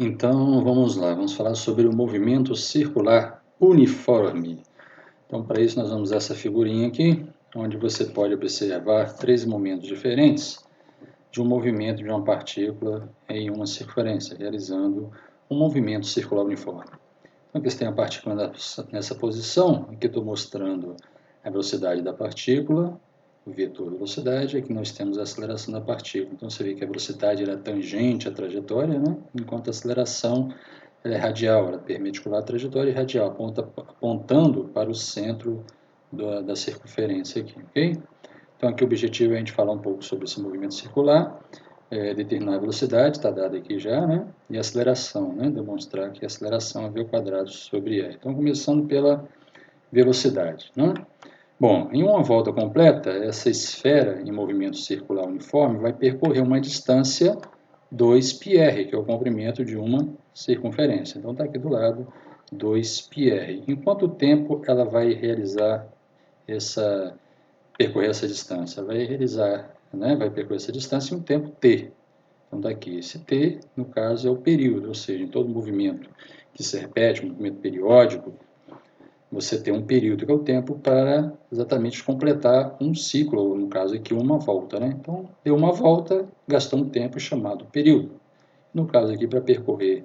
Então, vamos lá, vamos falar sobre o movimento circular uniforme. Então, para isso, nós vamos usar essa figurinha aqui, onde você pode observar três momentos diferentes de um movimento de uma partícula em uma circunferência, realizando um movimento circular uniforme. Então, aqui você tem a partícula nessa posição, aqui estou mostrando a velocidade da partícula, o vetor velocidade, aqui nós temos a aceleração da partícula. Então, você vê que a velocidade é tangente à trajetória, né? Enquanto a aceleração é radial, ela é perpendicular à trajetória e radial, apontando para o centro da circunferência aqui, ok? Então, aqui o objetivo é a gente falar um pouco sobre esse movimento circular, determinar a velocidade, está dado aqui já, né? E a aceleração, né? Demonstrar que a aceleração é v² sobre e. Então, começando pela velocidade, né? Bom, em uma volta completa, essa esfera em movimento circular uniforme vai percorrer uma distância 2πr, que é o comprimento de uma circunferência. Então, está aqui do lado 2πr. Em quanto tempo ela vai realizar percorrer essa distância? Vai percorrer essa distância em um tempo t. Então, daqui esse t, no caso, é o período, ou seja, em todo movimento que se repete, um movimento periódico, você tem um período que é o tempo para exatamente completar um ciclo, ou no caso aqui uma volta, né? Então, deu uma volta, gastou um tempo chamado período. No caso aqui, para percorrer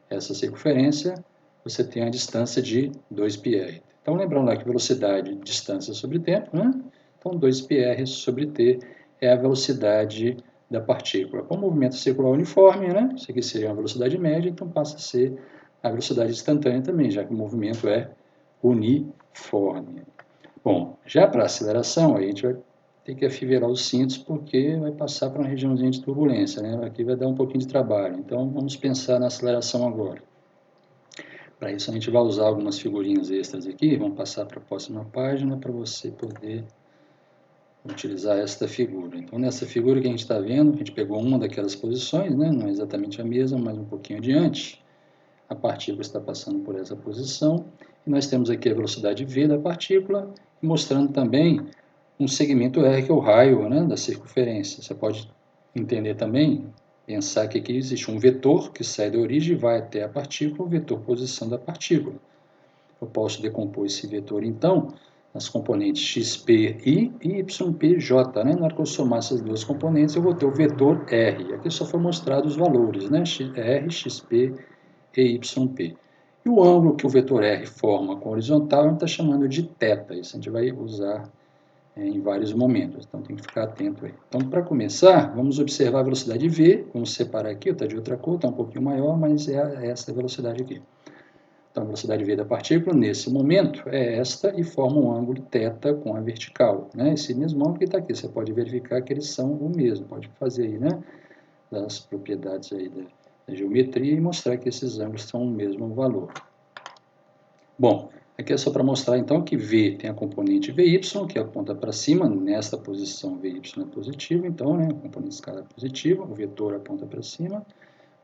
essa circunferência, você tem a distância de 2πr. Então, lembrando lá que velocidade, distância sobre tempo, né? Então, 2πr sobre t é a velocidade da partícula. Com o movimento circular uniforme, né? Isso aqui seria uma velocidade média, então passa a ser a velocidade instantânea também, já que o movimento é uniforme. Bom, já para a aceleração, aí a gente vai ter que afivelar os cintos porque vai passar para uma regiãozinha de turbulência, né? Aqui vai dar um pouquinho de trabalho. Então, vamos pensar na aceleração agora. Para isso, a gente vai usar algumas figurinhas extras aqui. Vamos passar para a próxima página para você poder utilizar esta figura. Então, nessa figura que a gente está vendo, a gente pegou uma daquelas posições, né? Não é exatamente a mesma, mas um pouquinho adiante. A partícula está passando por essa posição. E nós temos aqui a velocidade v da partícula, mostrando também um segmento R, que é o raio, né, da circunferência. Você pode entender também, pensar que aqui existe um vetor que sai da origem e vai até a partícula, o vetor posição da partícula. Eu posso decompor esse vetor, então, nas componentes xp e ypj. Né? Na hora que eu somar essas duas componentes, eu vou ter o vetor R. Aqui só foi mostrado os valores, né? R, xp e yp. E o ângulo que o vetor R forma com a horizontal, a gente está chamando de θ. Isso a gente vai usar em vários momentos, então tem que ficar atento aí. Então, para começar, vamos observar a velocidade v, vamos separar aqui, está de outra cor, está um pouquinho maior, mas é essa velocidade aqui. Então, a velocidade v da partícula, nesse momento, é esta e forma um ângulo θ com a vertical. Né? Esse mesmo ângulo que está aqui, você pode verificar que eles são o mesmo, pode fazer aí, né? Das propriedades aí da geometria e mostrar que esses ângulos são o mesmo valor. Bom, aqui é só para mostrar então que V tem a componente VY, que aponta para cima, nesta posição VY é positivo, então, né, a componente escalar positiva, o vetor aponta para cima,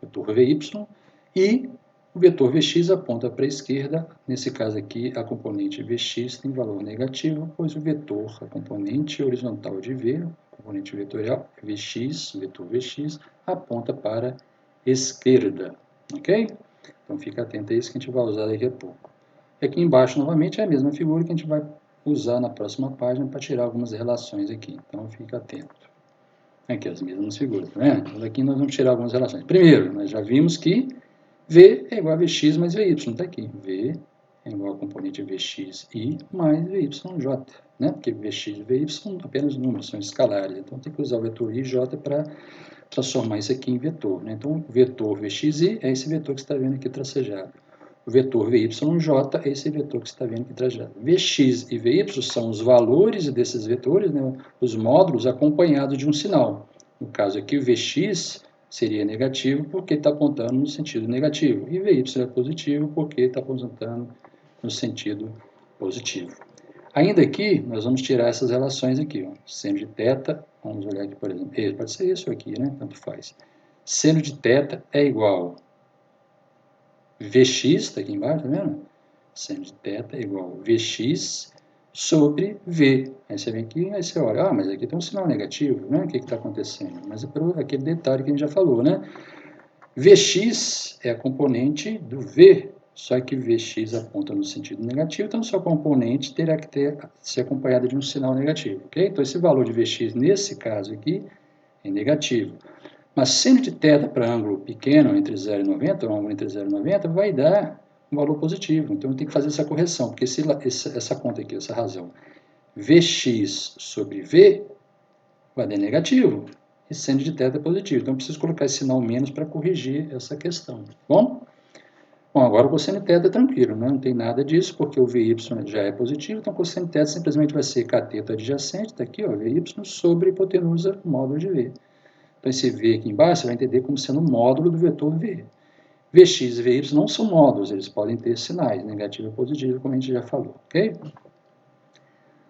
vetor VY, e o vetor Vx aponta para a esquerda, nesse caso aqui a componente Vx tem valor negativo, pois o vetor, a componente horizontal de V, a componente vetorial Vx, vetor Vx, aponta para a esquerda, ok? Então fica atento a isso que a gente vai usar daqui a pouco. Aqui embaixo, novamente, é a mesma figura que a gente vai usar na próxima página para tirar algumas relações aqui. Então, fica atento. Aqui as mesmas figuras, tá vendo? Então, daqui nós vamos tirar algumas relações. Primeiro, nós já vimos que V é igual a Vx mais Vy. Está aqui. V é igual a componente Vxi mais Vyj. Né? Porque Vx e Vy são apenas números, são escalares. Então, tem que usar o vetor ij para transformar isso aqui em vetor. Né? Então, o vetor Vxi é esse vetor que você está vendo aqui tracejado. O vetor Vyj é esse vetor que você está vendo aqui tracejado. Vx e Vy são os valores desses vetores, né? Os módulos acompanhados de um sinal. No caso aqui, o Vx seria negativo porque está apontando no sentido negativo. E Vy é positivo porque está apontando no sentido positivo. Ainda aqui, nós vamos tirar essas relações aqui. Ó. Seno de θ, vamos olhar aqui, por exemplo. Pode ser isso aqui, né? Tanto faz. Seno de θ é igual Vx, está aqui embaixo, tá vendo? Seno de θ é igual Vx sobre V. Aí você vem aqui, aí você olha, mas aqui tem um sinal negativo, né? O que está acontecendo? Mas é por aquele detalhe que a gente já falou, né? Vx é a componente do V, só que Vx aponta no sentido negativo, então sua componente terá que ser acompanhada de um sinal negativo, ok? Então esse valor de Vx, nesse caso aqui, é negativo. Mas seno de θ para ângulo pequeno, entre 0 e 90, um ângulo entre 0 e 90, vai dar um valor positivo. Então, eu tenho que fazer essa correção, porque essa conta aqui, essa razão, Vx sobre V, vai dar negativo. E seno de θ é positivo. Então, eu preciso colocar esse sinal menos para corrigir essa questão. Bom, agora o cosseno de θ é tranquilo, né? Não tem nada disso, porque o Vy já é positivo, então o cosseno de θ simplesmente vai ser cateto adjacente, está aqui, ó, Vy, sobre hipotenusa módulo de V. Então, esse V aqui embaixo você vai entender como sendo o módulo do vetor V. Vx e Vy não são módulos, eles podem ter sinais, negativo e positivo, como a gente já falou, ok?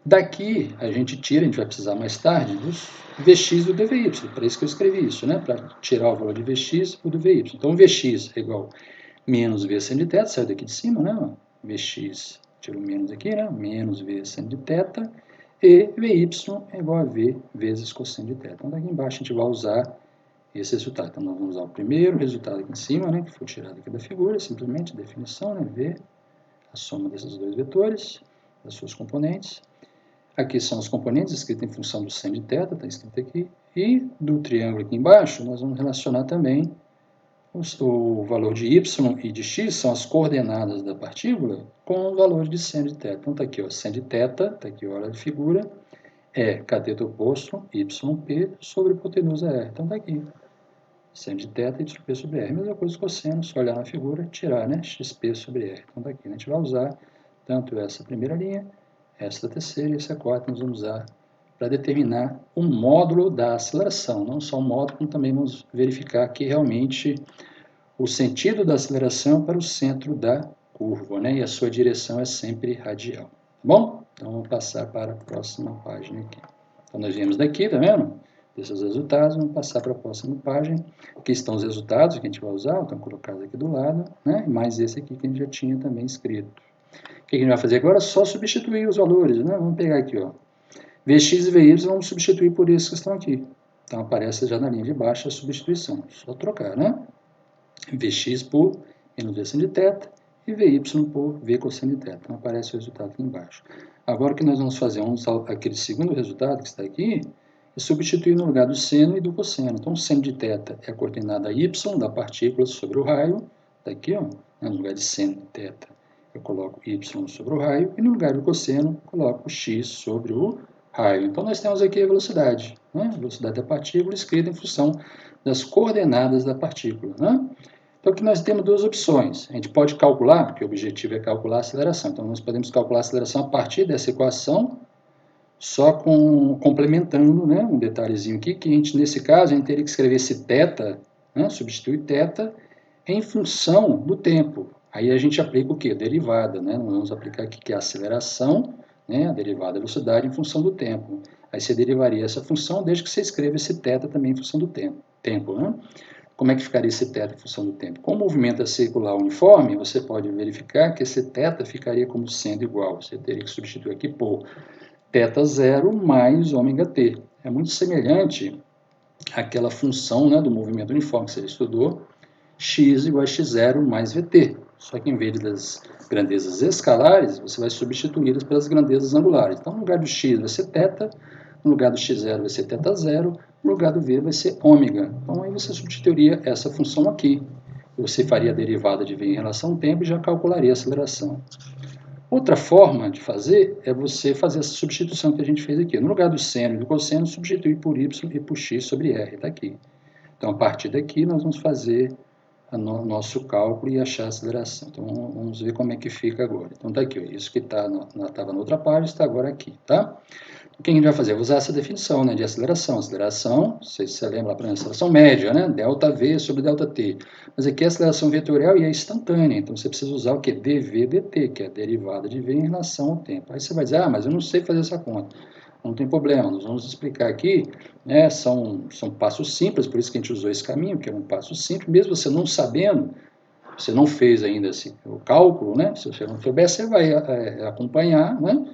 Daqui, a gente vai precisar mais tarde, dos Vx e do dVy, para isso que eu escrevi isso, né? Para tirar o valor de Vx e do Vy. Então, Vx é igual a menos V seno de θ, saiu daqui de cima, né? Vx, tiro o menos aqui, né? Menos V seno de θ, e Vy é igual a V vezes cosseno de θ. Então, daqui embaixo a gente vai usar esse resultado. Então, nós vamos usar o primeiro resultado aqui em cima, né, que foi tirado aqui da figura, simplesmente definição, né, V, a soma desses dois vetores, das suas componentes. Aqui são os componentes escritos em função do seno de θ, está escrito aqui. E do triângulo aqui embaixo, nós vamos relacionar também o valor de y e de x, são as coordenadas da partícula, com o valor de seno de θ. Então, está aqui, ó, seno de θ, está aqui, olha a figura, é cateto oposto, yp sobre hipotenusa r. Então, está aqui. Seno de θ e yp sobre r. Mesma coisa com cosseno, só olhar na figura, tirar, né? xp sobre r. Então, daqui a gente vai usar tanto essa primeira linha, essa terceira e essa quarta nós vamos usar para determinar o módulo da aceleração. Não só o módulo, como também vamos verificar que realmente o sentido da aceleração é para o centro da curva, né? E a sua direção é sempre radial. Tá bom? Então, vamos passar para a próxima página aqui. Então, nós viemos daqui, tá vendo? Desses resultados, vamos passar para a próxima página. Aqui estão os resultados que a gente vai usar, estão colocados aqui do lado, né? E mais esse aqui que a gente já tinha também escrito. O que a gente vai fazer agora? Só substituir os valores, né? Vamos pegar aqui, ó. Vx e Vy vamos substituir por esses que estão aqui. Então, aparece já na linha de baixo a substituição. Só trocar, né? Vx por menos V seno de θ e Vy por V cosseno de θ. Então, aparece o resultado aqui embaixo. Agora, o que nós vamos fazer? Vamos usar aquele segundo resultado que está aqui e substituir no lugar do seno e do cosseno. Então, o seno de θ é a coordenada y da partícula sobre o raio. Está aqui, ó, no lugar de seno de θ, eu coloco y sobre o raio, e no lugar do cosseno, coloco x sobre o raio. Então, nós temos aqui a velocidade, né? A velocidade da partícula escrita em função das coordenadas da partícula, né? Então, aqui nós temos duas opções. A gente pode calcular, porque o objetivo é calcular a aceleração. Então, nós podemos calcular a aceleração a partir dessa equação, só complementando, né, um detalhezinho aqui, que a gente, nesse caso, a gente teria que escrever esse θ, né, substituir θ em função do tempo. Aí a gente aplica o quê? A derivada, né? Nós vamos aplicar aqui que é a aceleração, né, a derivada da velocidade em função do tempo. Aí você derivaria essa função desde que você escreva esse θ também em função do tempo, né? Como é que ficaria esse θ em função do tempo? Como o movimento é circular uniforme, você pode verificar que esse θ ficaria como sendo igual. Você teria que substituir aqui por θ0 mais ômega-t. É muito semelhante àquela função, né, do movimento uniforme que você estudou, x igual a x0 mais vt. Só que em vez das grandezas escalares, você vai substituí-las pelas grandezas angulares. Então, no lugar do x vai ser θ, no lugar do x0 vai ser θ0, no lugar do v vai ser ômega. Então, aí você substituiria essa função aqui. Você faria a derivada de v em relação ao tempo e já calcularia a aceleração. Outra forma de fazer é você fazer essa substituição que a gente fez aqui. No lugar do seno e do cosseno, substituir por y e por x sobre r. Está aqui. Então, a partir daqui, nós vamos fazer o nosso cálculo e achar a aceleração. Então, vamos ver como é que fica agora. Então, está aqui, ó, isso que estava na outra página, está agora aqui, tá? O que a gente vai fazer? Vou usar essa definição, né, de aceleração. Aceleração, não sei se você lembra lá para a aceleração média, né? Δv sobre Δt. Mas aqui é a aceleração vetorial e é instantânea. Então, você precisa usar o quê? dv dt, que é a derivada de v em relação ao tempo. Aí você vai dizer, ah, mas eu não sei fazer essa conta. Não tem problema, nós vamos explicar aqui, né, são passos simples, por isso que a gente usou esse caminho, que é um passo simples, mesmo você não sabendo, você não fez ainda o cálculo, né, se você não souber, você vai acompanhar, né,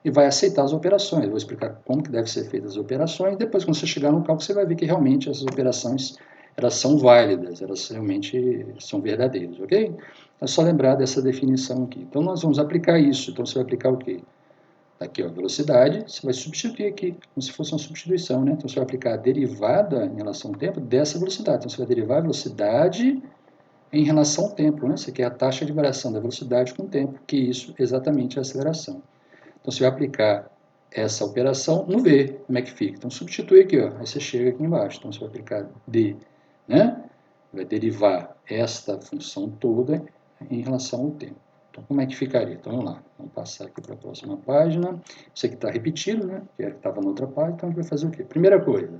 e vai aceitar as operações. Eu vou explicar como que devem ser feitas as operações, depois quando você chegar no cálculo, você vai ver que realmente essas operações, elas são válidas, elas realmente são verdadeiras, ok? É só lembrar dessa definição aqui. Então, nós vamos aplicar isso. Então, você vai aplicar o quê? Aqui, ó, velocidade, você vai substituir aqui, como se fosse uma substituição, né? Então, você vai aplicar a derivada em relação ao tempo dessa velocidade. Então, você vai derivar a velocidade em relação ao tempo, né? Você quer a taxa de variação da velocidade com o tempo, que isso exatamente é a aceleração. Então, você vai aplicar essa operação no V, como é que fica? Então, substitui aqui, ó, aí você chega aqui embaixo. Então, você vai aplicar D, né? Vai derivar esta função toda em relação ao tempo. Então, como é que ficaria? Então, vamos lá. Vamos passar aqui para a próxima página. Isso aqui está repetido, né? Que estava na outra página. Então, a gente vai fazer o quê? Primeira coisa.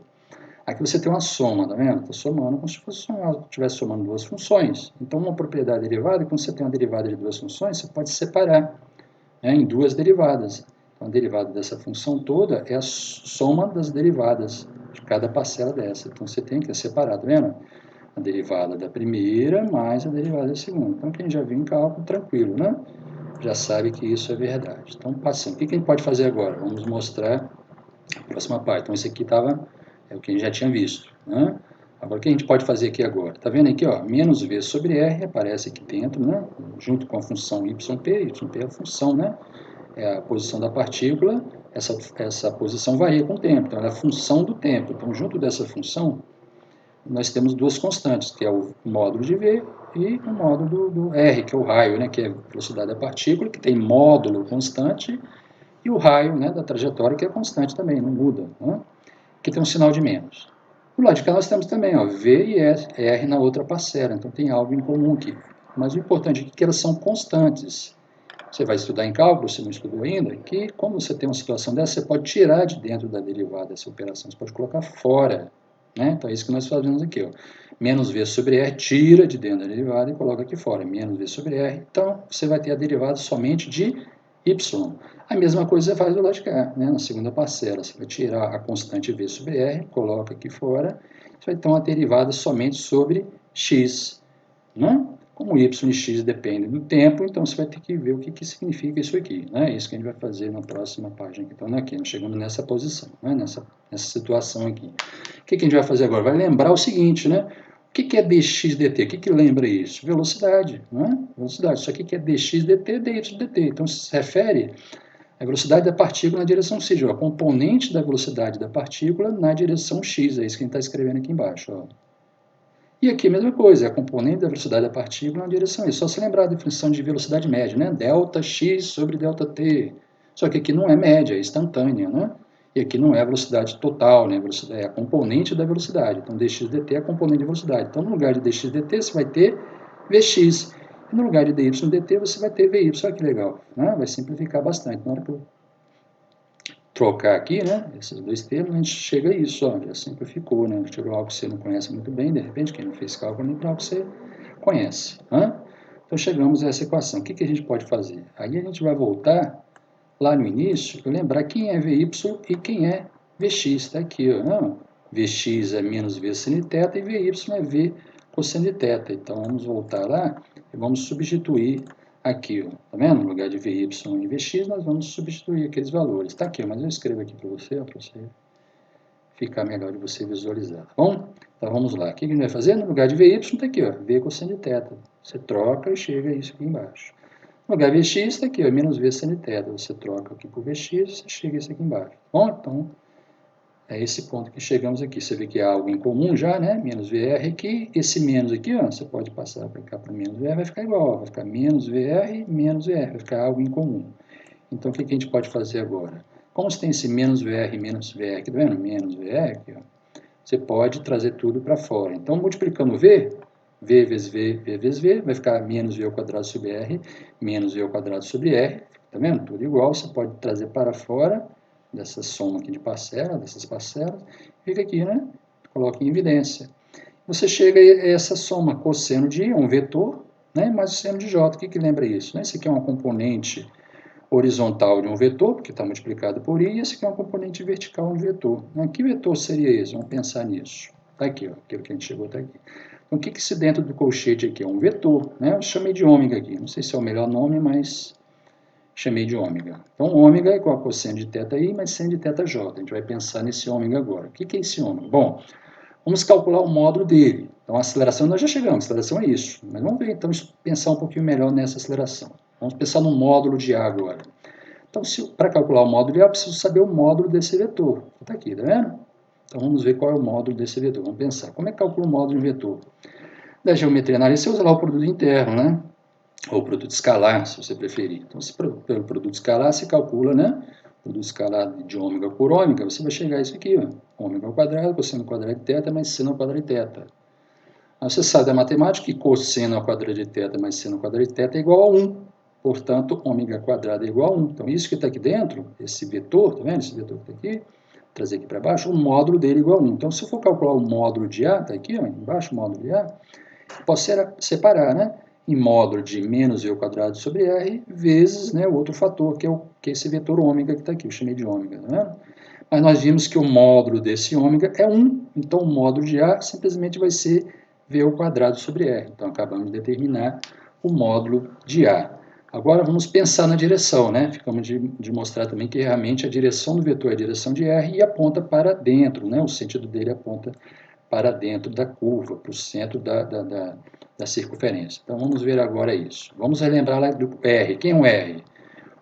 Aqui você tem uma soma, tá vendo? Está somando como se estivesse somando duas funções. Então, uma propriedade derivada, quando você tem uma derivada de duas funções, você pode separar, né, em duas derivadas. Então, a derivada dessa função toda é a soma das derivadas de cada parcela dessa. Então, você tem que separar, tá vendo? A derivada da primeira mais a derivada da segunda. Então, quem já viu em cálculo, tranquilo, né? Já sabe que isso é verdade. Então, passando. O que a gente pode fazer agora? Vamos mostrar a próxima parte. Então, esse aqui é o que a gente já tinha visto, né? Agora, o que a gente pode fazer aqui agora? Tá vendo aqui, ó? Menos V sobre R aparece aqui dentro, né? Junto com a função YP. YP é a função, né? É a posição da partícula. Essa posição varia com o tempo. Então, ela é a função do tempo. Então, junto dessa função, nós temos duas constantes, que é o módulo de V e o módulo do R, que é o raio, né, que é a velocidade da partícula, que tem módulo constante, e o raio, né, da trajetória, que é constante também, não muda, né, que tem um sinal de menos. Do lado de cá nós temos também, ó, V e R na outra parcela, então tem algo em comum aqui. Mas o importante aqui é que elas são constantes. Você vai estudar em cálculo, se não estudou ainda, que quando você tem uma situação dessa, você pode tirar de dentro da derivada essa operação, você pode colocar fora. Né? Então é isso que nós fazemos aqui. Ó. Menos V sobre R, tira de dentro da derivada e coloca aqui fora. Menos V sobre R. Então você vai ter a derivada somente de Y. A mesma coisa você faz do lado de cá, né? Na segunda parcela. Você vai tirar a constante V sobre R, coloca aqui fora. Você vai ter uma derivada somente sobre X. Né? Como y e x dependem do tempo, então você vai ter que ver o que significa isso aqui. Né? Isso que a gente vai fazer na próxima página. Então, aqui, nós chegamos nessa posição, né? nessa situação aqui. O que a gente vai fazer agora? Vai lembrar o seguinte, né? O que é dx dt? O que lembra isso? Velocidade, né? Velocidade. Isso aqui que é dx dt, dy dt. Então, se refere à velocidade da partícula na direção x, a componente da velocidade da partícula na direção x. É isso que a gente está escrevendo aqui embaixo, ó. E aqui a mesma coisa, é a componente da velocidade da partícula na direção y. Só se lembrar da definição de velocidade média, né? Delta x sobre delta t. Só que aqui não é média, é instantânea, né? E aqui não é a velocidade total, né? É a componente da velocidade. Então, dx dt é a componente de velocidade. Então, no lugar de dx dt, você vai ter vx. E no lugar de dy dt, você vai ter vy. Olha que legal, né? Vai simplificar bastante. Na hora que eu trocar aqui, né, esses dois termos, a gente chega a isso, ó, já simplificou, né, chegou algo que você não conhece muito bem, de repente, quem não fez cálculo, nem para algo que você conhece. Né? Então, chegamos a essa equação. O que a gente pode fazer? Aí a gente vai voltar lá no início e lembrar quem é Vy e quem é Vx. Está aqui, ó, não? Vx é menos V sin θ e Vy é V cosseno de θ. Então, vamos voltar lá e vamos substituir aqui, ó, tá vendo? No lugar de Vy e Vx, nós vamos substituir aqueles valores. Está aqui, ó, mas eu escrevo aqui para você ficar melhor de você visualizar, tá bom? Então vamos lá. O que a gente vai fazer? No lugar de Vy, está aqui, ó, V cosseno de θ. Você troca e chega a isso aqui embaixo. No lugar de Vx, está aqui, ó, menos V sin θ. Você troca aqui por Vx e você chega a isso aqui embaixo. Bom, então é esse ponto que chegamos aqui. Você vê que há algo em comum já, né? Menos VR aqui. Esse menos aqui, ó, você pode passar para cá para menos VR, vai ficar igual. Vai ficar menos VR, menos VR. Vai ficar algo em comum. Então, o que a gente pode fazer agora? Como você tem esse menos VR, menos VR aqui, tá vendo? Menos VR aqui, ó. Você pode trazer tudo para fora. Então, multiplicando V, V vezes V, V vezes V, vai ficar menos V ao quadrado sobre R, menos V ao quadrado sobre R. Tá vendo? Tudo igual. Você pode trazer para fora dessa soma aqui de parcelas, dessas parcelas, fica aqui, né? Coloca em evidência. Você chega a essa soma cosseno de I, um vetor, né? Mais o seno de J. O que lembra isso? Né? Isso aqui é uma componente horizontal de um vetor, porque está multiplicado por I, e esse aqui é uma componente vertical de um vetor. Né? Que vetor seria esse? Vamos pensar nisso. Está aqui, ó, aquilo que a gente chegou até aqui. Então, o que esse dentro do colchete aqui é? Um vetor, né? Eu chamei de ômega aqui. Não sei se é o melhor nome, mas chamei de ômega. Então, ômega é igual a cosseno de θi mais seno de θj. A gente vai pensar nesse ômega agora. O que é esse ômega? Bom, Vamos calcular o módulo dele. Então, a aceleração, nós já chegamos, a aceleração é isso. Mas vamos ver, então, pensar um pouquinho melhor nessa aceleração. Vamos pensar no módulo de A agora. Então, para calcular o módulo de A, eu preciso saber o módulo desse vetor. Está aqui, tá vendo? Então, vamos ver qual é o módulo desse vetor. Vamos pensar. Como é que calcula o módulo de um vetor? Da geometria analítica, você usa lá o produto interno, né? Ou produto escalar, se você preferir. Então, pelo produto escalar, você calcula, né? Produto escalar de ômega por ômega, você vai chegar a isso aqui, ó. Ômega ao quadrado, cosseno ao quadrado de θ, mais seno ao quadrado de θ. Aí você sabe da matemática que cosseno ao quadrado de θ mais seno ao quadrado de θ é igual a 1. Portanto, ômega quadrado é igual a 1. Então, isso que está aqui dentro, esse vetor, tá vendo? Esse vetor que está aqui, vou trazer aqui para baixo, o módulo dele é igual a 1. Então, se eu for calcular o módulo de A, está aqui, ó, embaixo, o módulo de A, posso separar, né? Em módulo de menos v ao quadrado sobre r, vezes, né, o outro fator, que é esse vetor ômega que está aqui, eu chamei de ômega, tá vendo? Mas nós vimos que o módulo desse ômega é 1, então o módulo de A simplesmente vai ser v ao quadrado sobre r. Então, acabamos de determinar o módulo de A. Agora, vamos pensar na direção, né? Ficamos de mostrar também que realmente a direção do vetor é a direção de r e aponta para dentro, né? O sentido dele aponta para dentro da curva, para o centro da circunferência. Então, vamos ver agora isso. Vamos relembrar lá do R. Quem é o R?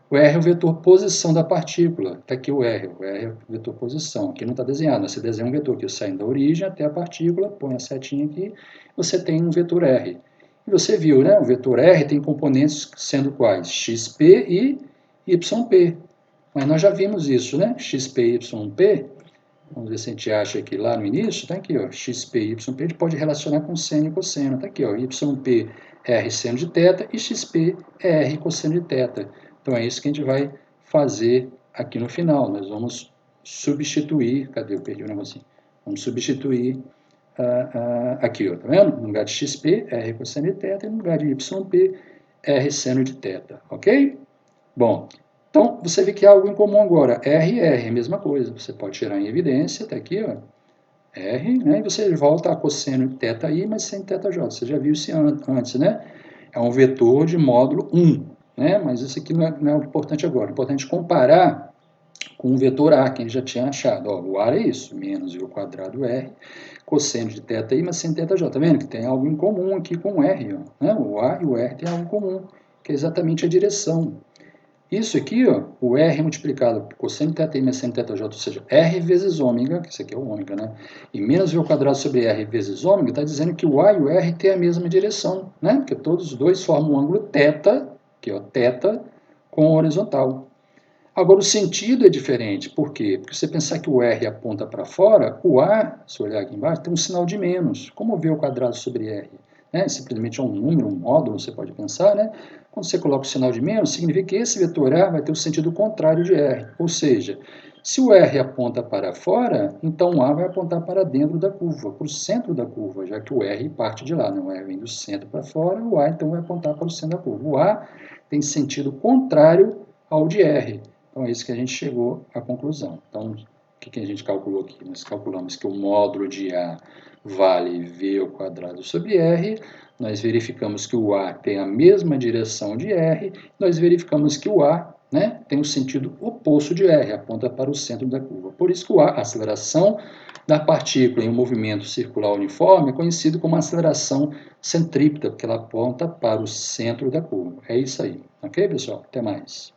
O R é o vetor posição da partícula. Está aqui o R é o vetor posição. Aqui não está desenhado, mas você desenha um vetor aqui, saindo da origem até a partícula, põe a setinha aqui, você tem um vetor R. E você viu, né? O vetor R tem componentes sendo quais? XP e YP. Mas nós já vimos isso, né? XP e YP. Vamos ver se a gente acha aqui lá no início, está aqui, ó, XP e YP, a gente pode relacionar com seno e cosseno, está aqui, ó, YP é R seno de θ e XP é R cosseno de θ. Então é isso que a gente vai fazer aqui no final, nós vamos substituir, cadê, eu perdi o negocinho, vamos substituir aqui, ó, tá vendo? No lugar de XP, R cosseno de θ, e no lugar de YP, R seno de θ, ok? Bom, então, você vê que há algo em comum agora. R e R é a mesma coisa. Você pode tirar em evidência, está aqui, ó, R, né, e você volta a cosseno de θi, mas sem θj. Você já viu isso antes, né? É um vetor de módulo 1, né? Mas isso aqui não é o importante agora. O importante é comparar com o vetor A, que a gente já tinha achado. Ó, o A é isso, menos v ao quadrado R, cosseno de θi, mas sem θj. Está vendo que tem algo em comum aqui com o R, ó, né? O A e o R têm algo em comum, que é exatamente a direção. Isso aqui, ó, o R multiplicado por cosseno de θi mais seno de θj, ou seja, R vezes ômega, que isso aqui é o ômega, né? E menos v ao quadrado sobre R vezes ômega, está dizendo que o A e o R têm a mesma direção, né? Porque todos os dois formam um ângulo θ, que é o θ, com a horizontal. Agora, o sentido é diferente. Por quê? Porque se você pensar que o R aponta para fora, o A, se olhar aqui embaixo, tem um sinal de menos. Como v ao quadrado sobre R? Né? Simplesmente é um número, um módulo, você pode pensar, né? Quando você coloca o sinal de menos, significa que esse vetor A vai ter o sentido contrário de R. Ou seja, se o R aponta para fora, então o A vai apontar para dentro da curva, para o centro da curva, já que o R parte de lá, né? O R vem do centro para fora, o A então vai apontar para o centro da curva. O A tem sentido contrário ao de R. Então é isso que a gente chegou à conclusão. Então, o que a gente calculou aqui? Nós calculamos que o módulo de A vale v ao quadrado sobre R, nós verificamos que o A tem a mesma direção de R, nós verificamos que o A, né, tem o sentido oposto de R, aponta para o centro da curva. Por isso que o A, a aceleração da partícula em um movimento circular uniforme, é conhecido como aceleração centrípeta, porque ela aponta para o centro da curva. É isso aí. Ok, pessoal? Até mais.